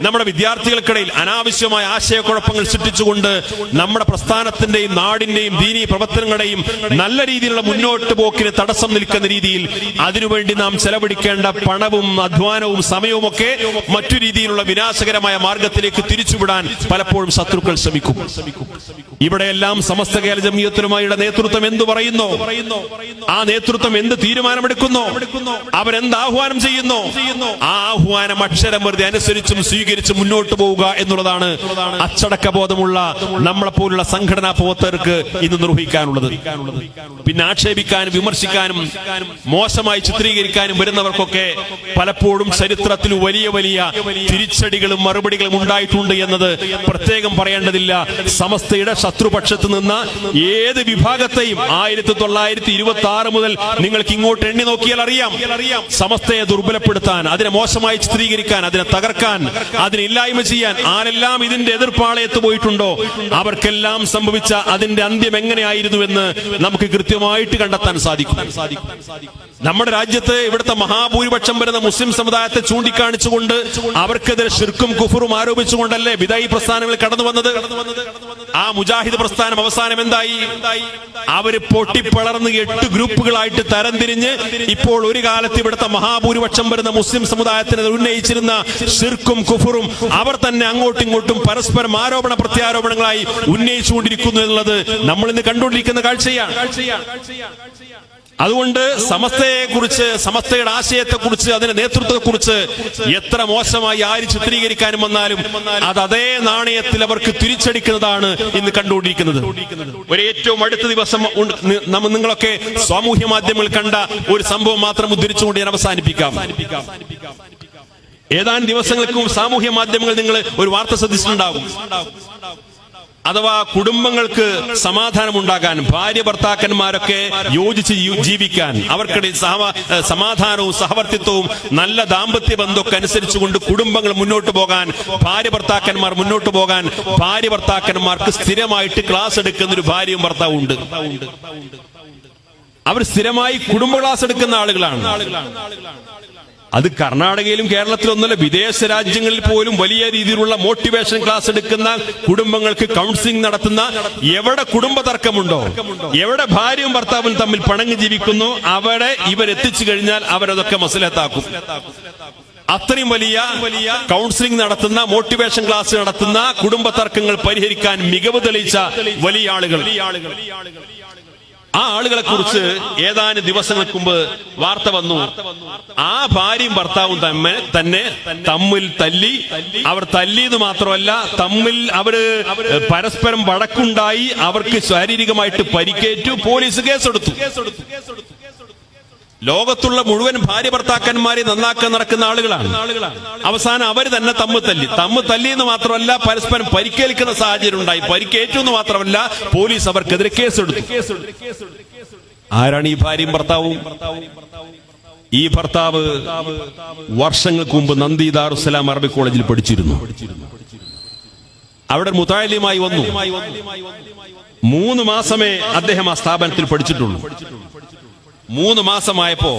നമ്മുടെ വിദ്യാർത്ഥികൾക്കിടയിൽ അനാവശ്യമായ ആശയക്കുഴപ്പങ്ങൾ സൃഷ്ടിച്ചുകൊണ്ട് നമ്മുടെ പ്രസ്ഥാനത്തിന്റെയും നാടിന്റെയും ദീനീ പ്രവർത്തനങ്ങളുടെയും നല്ല രീതിയിലുള്ള മുന്നോട്ട് പോക്കിന് തടസ്സം നിൽക്കുന്ന രീതിയിൽ അതിനുവേണ്ടി നാം ചെലവഴിക്കേണ്ട പണവും അധ്വാനവും സമയവും ഒക്കെ മറ്റു രീതിയിലുള്ള വിനാശകരമായ മാർഗത്തിലേക്ക് തിരിച്ചുവിടാൻ പലപ്പോഴും ശത്രുക്കൾ ശ്രമിക്കും. ഇവിടെയെല്ലാം സമസ്ത കേരള ജംഇയ്യത്തുൽ ഉലമയുടെ നേതൃത്വം എന്തു പറയുന്നു? ആ നേതൃത്വം എന്ത് തീരുമാനമെടുക്കുന്നു? അവരെന്ത് ആഹ്വാനം ചെയ്യുന്നു? ആ ആഹ്വാനം അക്ഷരം വെറുതെ അനുസരിച്ചും സ്വീകരിച്ചും മുന്നോട്ട് പോവുക എന്നുള്ളതാണ് അച്ചടക്ക ബോധമുള്ള നമ്മളെ പോലുള്ള സംഘടനാ പ്രവർത്തകർക്ക് ഇന്ന് നിർവഹിക്കാനുള്ളത്. പിന്നെ ആക്ഷേപിക്കാനും വിമർശിക്കാനും മോശമായി ചിത്രീകരിക്കാനും വരുന്നവർക്കൊക്കെ പലപ്പോഴും ചരിത്രത്തിൽ വലിയ വലിയ തിരിച്ചടികളും മറുപടികളും ഉണ്ടായിട്ടുണ്ട് എന്നത് പ്രത്യേകം പറയേണ്ടതില്ല. സമസ്തയുടെ ശത്രുപക്ഷത്ത് നിന്ന ഏത് വിഭാഗത്തെയും 1926 മുതൽ നിങ്ങൾക്ക് ഇങ്ങോട്ട് എണ്ണി നോക്കിയാൽ അറിയാം, സമസ്തയെ ദുർബലപ്പെടുത്താൻ, അതിനെ മോശമായി ചിത്രീകരിക്കാൻ, അതിനെ തകർക്കാൻ, അതിനെ ഇല്ലായ്മ ചെയ്യാൻ ആരെല്ലാം ഇതിന്റെ എതിർപ്പാളയത്ത് പോയിട്ടുണ്ടോ അവർക്കെല്ലാം സംഭവിച്ച അതിന്റെ അന്ത്യം എങ്ങനെയായിരുന്നുവെന്ന് നമുക്ക് കൃത്യമായിട്ട് കണ്ടെത്താൻ സാധിക്കും. നമ്മുടെ രാജ്യത്ത് ഇവിടുത്തെ മഹാഭൂരിപക്ഷം വരുന്ന മുസ്ലിം സമുദായത്തെ ചൂണ്ടിക്കാണിച്ചുകൊണ്ട് അവർക്കെതിരെ ശിർക്കും കുഫറും ആരോപിച്ചുകൊണ്ടല്ലേ ബിദഈ പ്രസ്ഥാനങ്ങൾ കടന്നു വന്നത്. ആ മുജാഹിദ് പ്രസ്ഥാനം അവസാനം എന്തായി? അവര് പൊട്ടിപ്പിളർന്ന് 8 ഗ്രൂപ്പുകളായിട്ട് തരംതിരിഞ്ഞ് ഇപ്പോൾ ഒരു കാലത്ത് ഇവിടുത്തെ മഹാഭൂരിപക്ഷം വരുന്ന മുസ്ലിം സമുദായത്തിന് ഉന്നയിച്ചിരുന്ന ശിർക്കും കുഫറും അവർ തന്നെ അങ്ങോട്ടും ഇങ്ങോട്ടും പരസ്പരം ആരോപണ പ്രത്യാരോപണങ്ങളായി ഉന്നയിച്ചുകൊണ്ടിരിക്കുന്നു എന്നുള്ളത് നമ്മൾ ഇന്ന് കണ്ടുകൊണ്ടിരിക്കുന്ന കാഴ്ചയാണ്. അതുകൊണ്ട് സമസ്തയെക്കുറിച്ച്, സമസ്തയുടെ ആശയത്തെക്കുറിച്ച്, അതിന്റെ നേതൃത്വത്തെക്കുറിച്ച് എത്ര മോശമായി ആര് ചിത്രീകരിക്കാനും വന്നാലും അത് അതേ നാണയത്തിൽ അവർക്ക് തിരിച്ചടിക്കുന്നതാണ് ഇന്ന് കണ്ടുകൊണ്ടിരിക്കുന്നത്. ഒരു ഏറ്റവും അടുത്ത ദിവസം നിങ്ങളൊക്കെ സാമൂഹ്യ മാധ്യമങ്ങളിൽ കണ്ട ഒരു സംഭവം മാത്രം ഉദ്ധരിച്ചുകൊണ്ട് ഞാൻ അവസാനിപ്പിക്കാം. ഏതാനും ദിവസങ്ങൾക്ക് മുമ്പ് സാമൂഹ്യ മാധ്യമങ്ങൾ നിങ്ങൾ ഒരു വാർത്ത ശ്രദ്ധിച്ചിട്ടുണ്ടാകും. അഥവാ കുടുംബങ്ങൾക്ക് സമാധാനമുണ്ടാകാൻ, ഭാര്യ ഭർത്താക്കന്മാരൊക്കെ യോജിച്ച് ജീവിക്കാൻ, അവർക്കിടയിൽ സമാധാനവും സഹവർത്തിത്വവും നല്ല ദാമ്പത്യ ബന്ധമൊക്കെ അനുസരിച്ചുകൊണ്ട് കുടുംബങ്ങൾ മുന്നോട്ട് പോകാൻ, ഭാര്യ ഭർത്താക്കന്മാർ മുന്നോട്ട് പോകാൻ, ഭാര്യ ഭർത്താക്കന്മാർക്ക് സ്ഥിരമായിട്ട് ക്ലാസ് എടുക്കുന്ന ഒരു ഭാര്യയും ഭർത്താവും ഉണ്ട്. അവർ സ്ഥിരമായി കുടുംബ ക്ലാസ് എടുക്കുന്ന ആളുകളാണ്. അത് കർണാടകയിലും കേരളത്തിലൊന്നുമല്ല, വിദേശ രാജ്യങ്ങളിൽ പോലും വലിയ രീതിയിലുള്ള മോട്ടിവേഷൻ ക്ലാസ് എടുക്കുന്ന കുടുംബങ്ങൾക്ക് കൗൺസിലിംഗ് നടത്തുന്ന, എവിടെ കുടുംബ തർക്കമുണ്ടോ, എവിടെ ഭാര്യയും ഭർത്താവും തമ്മിൽ പണങ്ങി ജീവിക്കുന്നു, അവിടെ ഇവരെത്തിച്ചു കഴിഞ്ഞാൽ അവരതൊക്കെ മസലത്താക്കും. അത്രയും വലിയ കൗൺസിലിംഗ് നടത്തുന്ന, മോട്ടിവേഷൻ ക്ലാസ് നടത്തുന്ന, കുടുംബ തർക്കങ്ങൾ പരിഹരിക്കാൻ മികവ് തെളിയിച്ച വലിയ ആളുകൾ. ആ ആളുകളെ കുറിച്ച് ഏതാനും ദിവസങ്ങൾക്ക് മുമ്പ് വാർത്ത വന്നു. ആ ഭാര്യയും ഭർത്താവും തമ്മിൽ തല്ലി. അവർ തല്ലിയത് മാത്രമല്ല, തമ്മിൽ അവര് പരസ്പരം വഴക്കുണ്ടായി, അവർക്ക് ശാരീരികമായിട്ട് പരിക്കേറ്റു, പോലീസ് കേസെടുത്തു. ലോകത്തുള്ള മുഴുവൻ ഭാര്യ ഭർത്താക്കന്മാരെ നന്നാക്കാൻ നടക്കുന്ന ആളുകളാണ്. അവസാനം അവർ തന്നെ തമ്മിൽ തല്ലിയെന്ന് മാത്രമല്ല, പരസ്പരം പരിക്കേൽക്കുന്ന സാഹചര്യം ഉണ്ടായി. പരിക്കേറ്റു എന്ന് മാത്രമല്ല, പോലീസ് അവർക്കെതിരെ കേസെടുത്തു. ആരാണ് ഈ ഭാര്യയും ഭർത്താവും? ഈ ഭർത്താവ് വർഷങ്ങൾക്ക് മുമ്പ് നന്ദി ദാറുസ്സലാം അറബി കോളേജിൽ പഠിച്ചിരുന്നു. അവിടെ മുതഅല്ലിമായി വന്നു. 3 മാസമേ അദ്ദേഹം ആ സ്ഥാപനത്തിൽ പഠിച്ചിട്ടുള്ളൂ. 3 മാസമായപ്പോ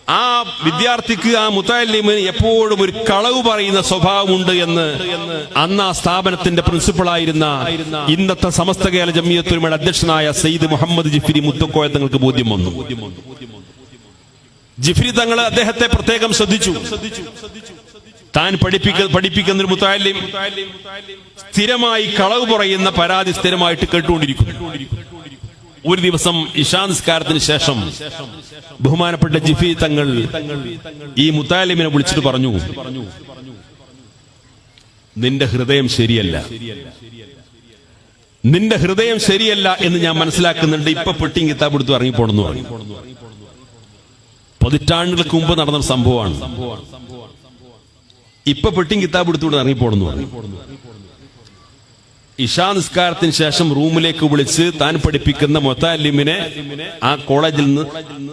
ആ വിദ്യാർത്ഥിക്ക്, ആ മുത്തഅല്ലിമിന് എപ്പോഴും ഒരു കളവ് പറയുന്ന സ്വഭാവമുണ്ട് എന്ന് അന്ന് ആ സ്ഥാപനത്തിന്റെ പ്രിൻസിപ്പളായിരുന്ന ഇന്നത്തെ സമസ്ത കേരള ജംഇയ്യത്തുൽ ഉലമയുടെ അധ്യക്ഷനായ സയ്യിദ് മുഹമ്മദ് ജിഫ്രി മുത്തുക്കോയ തങ്ങൾക്ക് ബോധ്യം വന്നു. ജിഫ്രി തങ്ങൾ അദ്ദേഹത്തെ പ്രത്യേകം ശ്രദ്ധിച്ചു. താൻ പഠിപ്പിക്കുന്ന ഒരു മുത്തഅല്ലിം സ്ഥിരമായി കളവ് പറയുന്ന പരാതി സ്ഥിരമായിട്ട് കേട്ടുകൊണ്ടിരിക്കുന്നു. ഒരു ദിവസം ഇശാ നിസ്കാരത്തിന് ശേഷം ബഹുമാനപ്പെട്ട ജിഫ്രി തങ്ങൾ ഈ മുത്തഅല്ലിമിനെ വിളിച്ചിട്ട് പറഞ്ഞു, നിന്റെ ഹൃദയം ശരിയല്ല, നിന്റെ ഹൃദയം ശരിയല്ല എന്ന് ഞാൻ മനസ്സിലാക്കുന്നുണ്ട്. ഇപ്പൊ പെട്ടിയും കിതാബ് എടുത്ത് ഇറങ്ങിപ്പോണെന്ന് പറഞ്ഞു. പതിറ്റാണ്ടുകൾക്ക് മുമ്പ് നടന്ന സംഭവമാണ്. ഇപ്പൊ പെട്ടിയും കിതാബ് എടുത്തുകൊണ്ട് ഇറങ്ങിപ്പോണെന്ന് പറഞ്ഞു. ഇശാ നിസ്കാരത്തിന് ശേഷം റൂമിലേക്ക് വിളിച്ച് താൻ പഠിപ്പിക്കുന്ന മുത്തഅല്ലിമിനെ ആ കോളേജിൽ നിന്ന്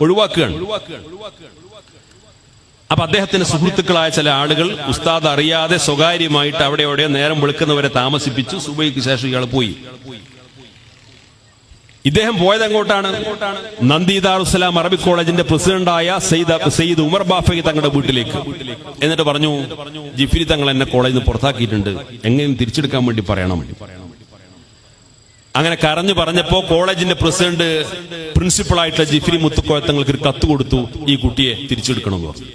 ഒഴിവാക്കുകയാണ്. അപ്പൊ അദ്ദേഹത്തിന്റെ സുഹൃത്തുക്കളായ ചില ആളുകൾ ഉസ്താദ് അറിയാതെ സ്വകാര്യമായിട്ട് അവിടെ നേരം വെളുക്കുന്നവരെ താമസിപ്പിച്ചു. സുബഹിക്ക് ശേഷം ഇയാൾ പോയി. ഇദ്ദേഹം പോയത് എങ്ങോട്ടാണ്? നന്ദി ദാറുസ്സലാം അറബിക് കോളേജിന്റെ പ്രസിഡന്റായ സയ്യിദ് ഉമർ ബാഫി തങ്ങളുടെ വീട്ടിലേക്ക്. എന്നിട്ട് പറഞ്ഞു, ജിഫ്രി തങ്ങൾ എന്നെ കോളേജിൽ നിന്ന് പുറത്താക്കിയിട്ടുണ്ട്, എങ്ങനെയും തിരിച്ചെടുക്കാൻ വേണ്ടി പറയണം. അങ്ങനെ കരഞ്ഞു പറഞ്ഞപ്പോ കോളേജിന്റെ പ്രസിഡന്റ് പ്രിൻസിപ്പളായിട്ടുള്ള ജിഫ്രി മുത്തുക്കോയ തങ്ങൾക്ക് ഒരു കത്ത് കൊടുത്തു, ഈ കുട്ടിയെ തിരിച്ചെടുക്കണമെന്ന് പറഞ്ഞു.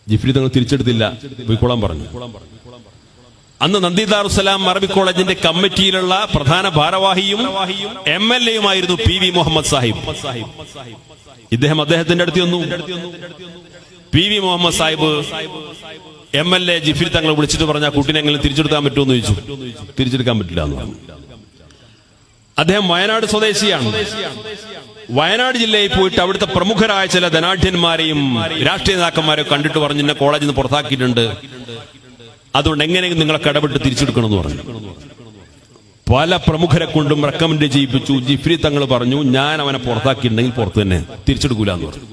ജിഫ്രി തങ്ങൾ തിരിച്ചെടുത്തില്ല, പോയിക്കോളാൻ പറഞ്ഞു. അന്ന് നന്ദി ദാറുസ്സലാം അറബിക് കോളേജിന്റെ കമ്മിറ്റിയിലുള്ള പ്രധാന ഭാരവാഹിയും MLA-യുമായിരുന്നു PV മുഹമ്മദ് സാഹിബ്. ഇദ്ദേഹം അദ്ദേഹത്തിന്റെ അടുത്ത് വന്നു. PV മുഹമ്മദ് സാഹിബ് MLA ജിഫ്രി തങ്ങളെ വിളിച്ചിട്ട് പറഞ്ഞ ആ കുട്ടീനെ എങ്ങനെ തിരിച്ചെടുക്കാൻ പറ്റുമെന്ന് ചോദിച്ചു. തിരിച്ചെടുക്കാൻ പറ്റില്ല എന്ന് പറഞ്ഞു. അദ്ദേഹം വയനാട് സ്വദേശിയാണ്. വയനാട് ജില്ലയിൽ പോയിട്ട് അവിടുത്തെ പ്രമുഖരായ ചില ധനാഢ്യന്മാരെയും രാഷ്ട്രീയ നേതാക്കന്മാരെയും കണ്ടിട്ട് പറഞ്ഞു, എന്നെ കോളേജിൽ നിന്ന് പുറത്താക്കിയിട്ടുണ്ട്, അതുകൊണ്ട് എങ്ങനെയെങ്കിലും നിങ്ങളെ കടപെട്ട് തിരിച്ചെടുക്കണമെന്ന് പറഞ്ഞു. പല പ്രമുഖരെ കൊണ്ടും റെക്കമെൻഡ് ചെയ്യിപ്പിച്ചു. ജിഫ്രി തങ്ങൾ പറഞ്ഞു, ഞാൻ അവനെ പുറത്താക്കിയിട്ടുണ്ടെങ്കിൽ പുറത്ത് തന്നെ തിരിച്ചെടുക്കൂല എന്ന് പറഞ്ഞു.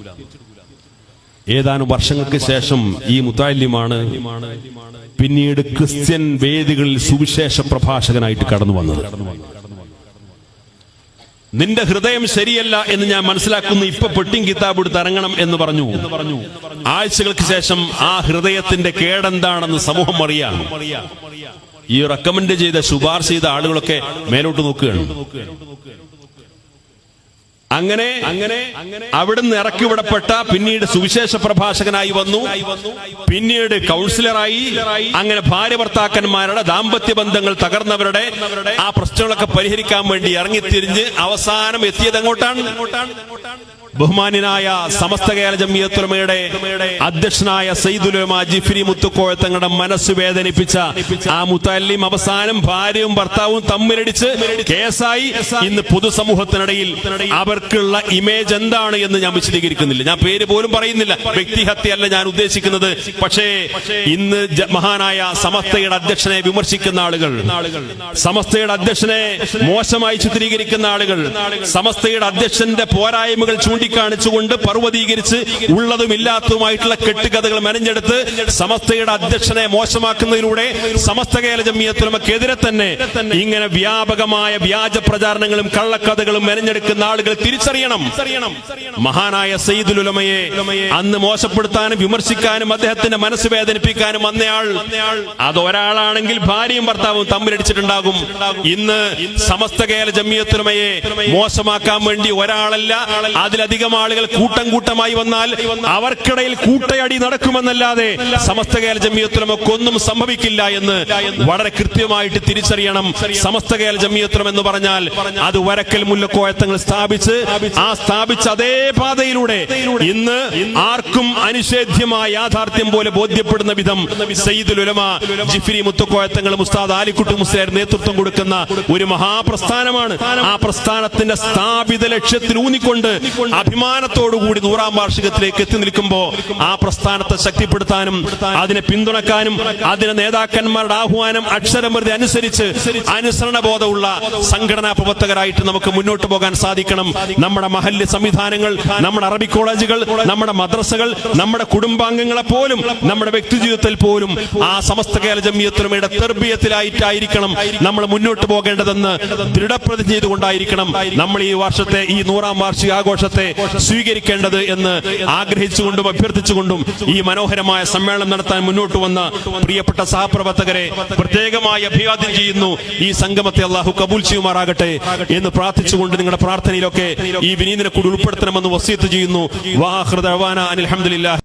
ഏതാനും വർഷങ്ങൾക്ക് ശേഷം ഈ മുത്തഅല്ലിമാണ് പിന്നീട് ക്രിസ്ത്യൻ വേദികളിൽ സുവിശേഷ പ്രഭാഷകനായിട്ട് കടന്നു വന്നത്. നിന്റെ ഹൃദയം ശരിയല്ല എന്ന് ഞാൻ മനസ്സിലാക്കുന്നു, ഇപ്പൊ പെട്ടിയും കിതാബ് എടുത്ത് ഇറങ്ങണം എന്ന് പറഞ്ഞു. ആഴ്ചകൾക്ക് ശേഷം ആ ഹൃദയത്തിന്റെ കേടെന്താണെന്ന് സമൂഹം അറിയാം. ഈ റെക്കമെൻഡ് ചെയ്ത, ശുപാർശ ചെയ്ത ആളുകളൊക്കെ മേലോട്ട് നോക്കുകയാണ്. അങ്ങനെ അവിടുന്ന് ഇറക്കിവിടപ്പെട്ട, പിന്നീട് സുവിശേഷ പ്രഭാഷകനായി വന്നു, പിന്നീട് കൗൺസിലറായി. അങ്ങനെ ഭാര്യ ഭർത്താക്കന്മാരുടെ ദാമ്പത്യ ബന്ധങ്ങൾ തകർന്നവരുടെ ആ പ്രശ്നങ്ങളൊക്കെ പരിഹരിക്കാൻ വേണ്ടി ഇറങ്ങിത്തിരിഞ്ഞ് അവസാനം എത്തിയത് എങ്ങോട്ടാണ്? ബഹുമാന്യനായ സമസ്ത കേരള ജംഇയ്യത്തുൽ ഉലമയുടെ അധ്യക്ഷനായ സയ്യിദുൽ ഉലമ ജിഫ്രി മുത്തുക്കോയ തങ്ങളുടെ മനസ്സ് വേദനിപ്പിച്ച ആ മുത്തഅല്ലിം അവസാനം ഭാര്യയും ഭർത്താവും തമ്മിലടിച്ച് കേസായി. ഇന്ന് പൊതുസമൂഹത്തിനിടയിൽ അവർക്കുള്ള ഇമേജ് എന്താണ് എന്ന് ഞാൻ വിശദീകരിക്കുന്നില്ല. ഞാൻ പേര് പോലും പറയുന്നില്ല, വ്യക്തിഹത്യയല്ല ഞാൻ ഉദ്ദേശിക്കുന്നത്. പക്ഷേ ഇന്ന് മഹാനായ സമസ്തയുടെ അധ്യക്ഷനെ വിമർശിക്കുന്ന ആളുകൾ, സമസ്തയുടെ അധ്യക്ഷനെ മോശമായി ചിത്രീകരിക്കുന്ന ആളുകൾ, സമസ്തയുടെ അധ്യക്ഷന്റെ പോരായ്മകൾ ചൂണ്ടിക്കാണിച്ചുകൊണ്ട് പർവ്വതീകരിച്ച് ഉള്ളതും ഇല്ലാത്തതുമായിട്ടുള്ള കെട്ടുകഥകൾ മെനഞ്ഞെടുത്ത് സമസ്തയുടെ അധ്യക്ഷനെ മോശമാക്കുന്നതിലൂടെ സമസ്ത കേരള ജംഇയ്യത്തുൽ ഉലമക്കെതിരെ തന്നെ ഇങ്ങനെ വ്യാപകമായ വ്യാജ പ്രചാരണങ്ങളും കള്ളക്കഥകളും മെനഞ്ഞെടുക്കുന്ന ആളുകൾ തിരിച്ചറിയണം. മഹാനായ സയ്യിദുൽ ഉലമയെ അന്ന് മോശപ്പെടുത്താനും വിമർശിക്കാനും അദ്ദേഹത്തിന്റെ മനസ്സ് വേദനിപ്പിക്കാനും വന്നയാൾ അത് ഒരാളാണെങ്കിൽ ഭാര്യയും ഭർത്താവും തമ്മിലടിച്ചിട്ടുണ്ടാകും. ഇന്ന് സമസ്ത കേരള ജംഇയ്യത്തുൽ ഉലമയെ മോശമാക്കാൻ വേണ്ടി ഒരാളല്ല, അതിലധികം ആളുകൾ കൂട്ടം കൂട്ടമായി വന്നാൽ അവർക്കിടയിൽ കൂട്ടയടി നടക്കുമെന്നല്ലാതെ സമസ്ത കേരള ജംഇയ്യത്തുൽ ഉലമക്കൊന്നും സംഭവിക്കില്ല എന്ന് വളരെ കൃത്യമായിട്ട് തിരിച്ചറിയണം. സമസ്ത കേരള ജംഇയ്യത്തുൽ ഉലമ എന്ന് പറഞ്ഞാൽ അത് വരക്കൽ മുല്ലക്കോയ തങ്ങൾ സ്ഥാപിച്ച അതേ പാതയിലൂടെ ഇന്ന് ആർക്കും അനിഷേധ്യമായ യാഥാർത്ഥ്യം പോലെ ബോധ്യപ്പെടുന്ന വിധം സയ്യിദുൽ ഉലമ ജിഫ്രി മുത്തുക്കോയ തങ്ങൾ ഉസ്താദ് ആലിക്കുട്ടി മുസ്ലിയാർ നേതൃത്വം കൊടുക്കുന്ന ഒരു മഹാപ്രസ്ഥാനമാണ്. ആ പ്രസ്ഥാനത്തിന്റെ സ്ഥാപിത ലക്ഷ്യത്തിൽ ഊന്നിക്കൊണ്ട് അഭിമാനത്തോടുകൂടി 100ാം വാർഷികത്തിലേക്ക് എത്തി നിൽക്കുമ്പോ ആ പ്രസ്ഥാനത്തെ ശക്തിപ്പെടുത്താനും അതിനെ പിന്തുണക്കാനും അതിന്റെ നേതാക്കന്മാരുടെ ആഹ്വാനം അക്ഷരമൃതി അനുസരിച്ച് അനുസരണബോധമുള്ള സംഘടനാ പ്രവർത്തകരായിട്ട് നമുക്ക് മുന്നോട്ട് പോകാൻ സാധിക്കണം. നമ്മുടെ മഹല്ല് സംവിധാനങ്ങൾ, നമ്മുടെ അറബിക് കോളേജുകൾ, നമ്മുടെ മദ്രസകൾ, നമ്മുടെ കുടുംബാംഗങ്ങളെ പോലും നമ്മുടെ വ്യക്തിജീവിതത്തിൽ പോലും ആ സമസ്ത കേരള ജംഇയ്യത്തുൽ ഉലമയുടെ തർബിയത്തിലായിട്ടായിരിക്കണം നമ്മൾ മുന്നോട്ട് പോകേണ്ടതെന്ന് ദൃഢപ്രതിജ്ഞ ചെയ്തുകൊണ്ടായിരിക്കണം നമ്മൾ ഈ വർഷത്തെ ഈ 100ാം വാർഷിക ആഘോഷത്തെ സ്വീകരിക്കേണ്ടത് എന്ന് ആഗ്രഹിച്ചുകൊണ്ടും അഭ്യർത്ഥിച്ചുകൊണ്ടും ഈ മനോഹരമായ സമ്മേളനം നടത്താൻ മുന്നോട്ട് വന്ന പ്രിയപ്പെട്ട സഹപ്രവർത്തകരെ പ്രത്യേകമായി അഭിവാദ്യം ചെയ്യുന്നു. ഈ സംഗമത്തെ അള്ളാഹു കബൂൽ ചെയ്യുമാറാകട്ടെ എന്ന് പ്രാർത്ഥിച്ചുകൊണ്ട് നിങ്ങളുടെ പ്രാർത്ഥനയിലൊക്കെ ഈ വിനീതിനെ കൂടി ഉൾപ്പെടുത്തണമെന്ന് വസിയത്ത് ചെയ്യുന്നു. വാ ആഖിറു ദഅവാനാ അനിൽ ഹംദുലില്ലാഹി.